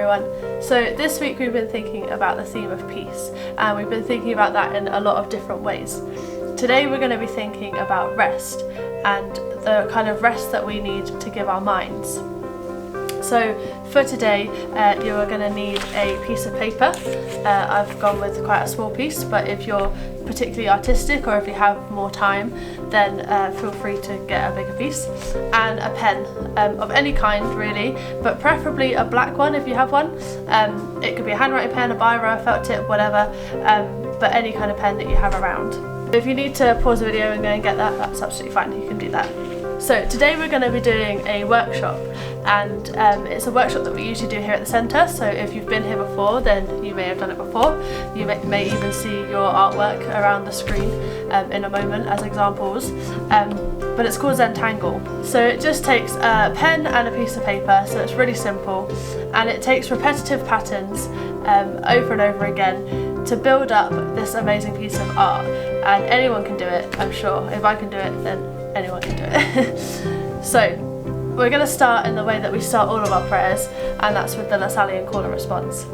everyone. So this week we've been thinking about the theme of peace, and we've been thinking about that in a lot of different ways. Today we're going to be thinking about rest and the kind of rest that we need to give our minds. So for today you are going to need a piece of paper. I've gone with quite a small piece, but if you're particularly artistic or if you have more time, then feel free to get a bigger piece, and a pen of any kind really, but preferably a black one if you have one. It could be a handwriting pen, a biro, a felt tip, whatever, but any kind of pen that you have around. If you need to pause the video and go and get that, that's absolutely fine, you can do that. So today we're going to be doing a workshop, and it's a workshop that we usually do here at the centre, so if you've been here before then you may have done it before. You may even see your artwork around the screen in a moment as examples, but it's called Zentangle. So it just takes a pen and a piece of paper, so it's really simple, and it takes repetitive patterns over and over again to build up this amazing piece of art, and anyone can do it, I'm sure. If I can do it, then anyone can do it. So we're going to start in the way that we start all of our prayers, and that's with the Lasallian call and response.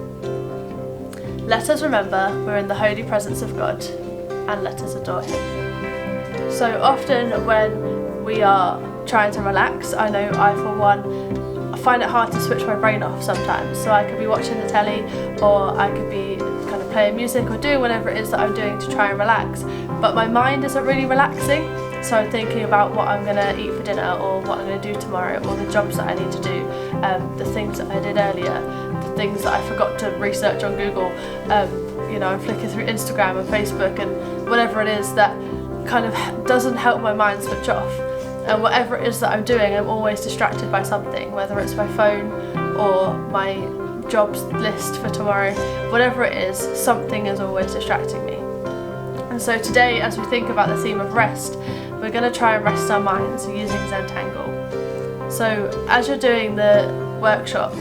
Let us remember we're in the holy presence of God, and let us adore Him. So often when we are trying to relax, I know I for one find it hard to switch my brain off sometimes. So I could be watching the telly, or I could be kind of playing music or doing whatever it is that I'm doing to try and relax, but my mind isn't really relaxing. So I'm thinking about what I'm going to eat for dinner, or what I'm going to do tomorrow, or the jobs that I need to do, the things that I did earlier, the things that I forgot to research on Google. I'm flicking through Instagram and Facebook and whatever it is that kind of doesn't help my mind switch off. And whatever it is that I'm doing, I'm always distracted by something, whether it's my phone or my jobs list for tomorrow. Whatever it is, something is always distracting me. And so today, as we think about the theme of rest, we're going to try and rest our minds using Zentangle. So as you're doing the workshop,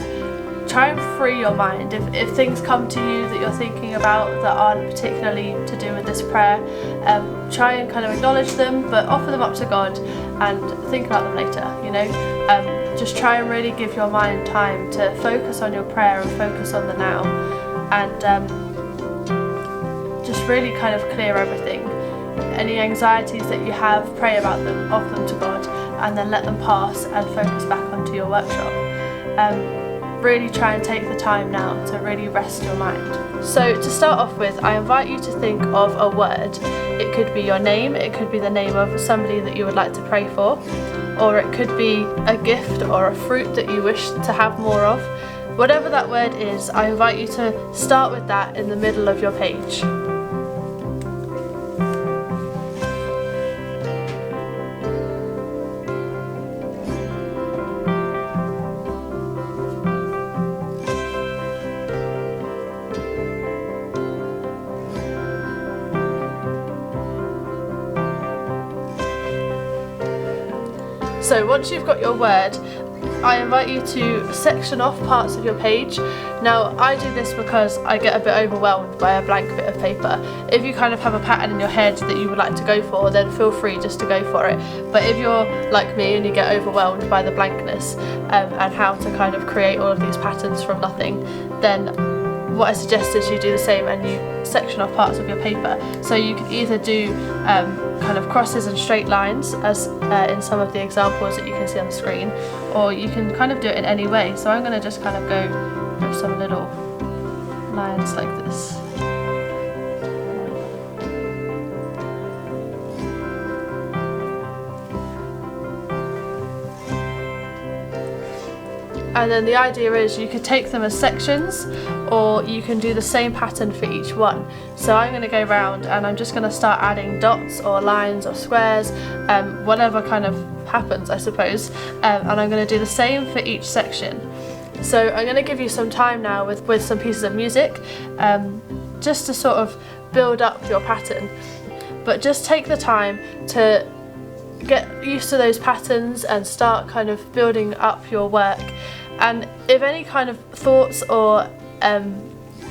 try and free your mind. If things come to you that you're thinking about that aren't particularly to do with this prayer, try and kind of acknowledge them, but offer them up to God and think about them later, just try and really give your mind time to focus on your prayer and focus on the now, and just really kind of clear everything. Any anxieties that you have, pray about them, offer them to God, and then let them pass and focus back onto your workshop. Really try and take the time now to really rest your mind. So to start off with, I invite you to think of a word. It could be your name, it could be the name of somebody that you would like to pray for, or it could be a gift or a fruit that you wish to have more of. Whatever that word is, I invite you to start with that in the middle of your page. So once you've got your word, I invite you to section off parts of your page. Now I do this because I get a bit overwhelmed by a blank bit of paper. If you kind of have a pattern in your head that you would like to go for, then feel free just to go for it. But if you're like me and you get overwhelmed by the blankness and how to kind of create all of these patterns from nothing, then what I suggest is you do the same and you section off parts of your paper. So you can either do kind of crosses and straight lines, as in some of the examples that you can see on the screen, or you can kind of do it in any way. So I'm going to just kind of go with some little lines like this. And then the idea is you could take them as sections, or you can do the same pattern for each one. So I'm going to go round and I'm just going to start adding dots or lines or squares, whatever kind of happens, I suppose, and I'm going to do the same for each section. So I'm going to give you some time now with some pieces of music, just to sort of build up your pattern, but just take the time to get used to those patterns and start kind of building up your work. And if any kind of thoughts or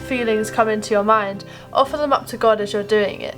feelings come into your mind, offer them up to God as you're doing it.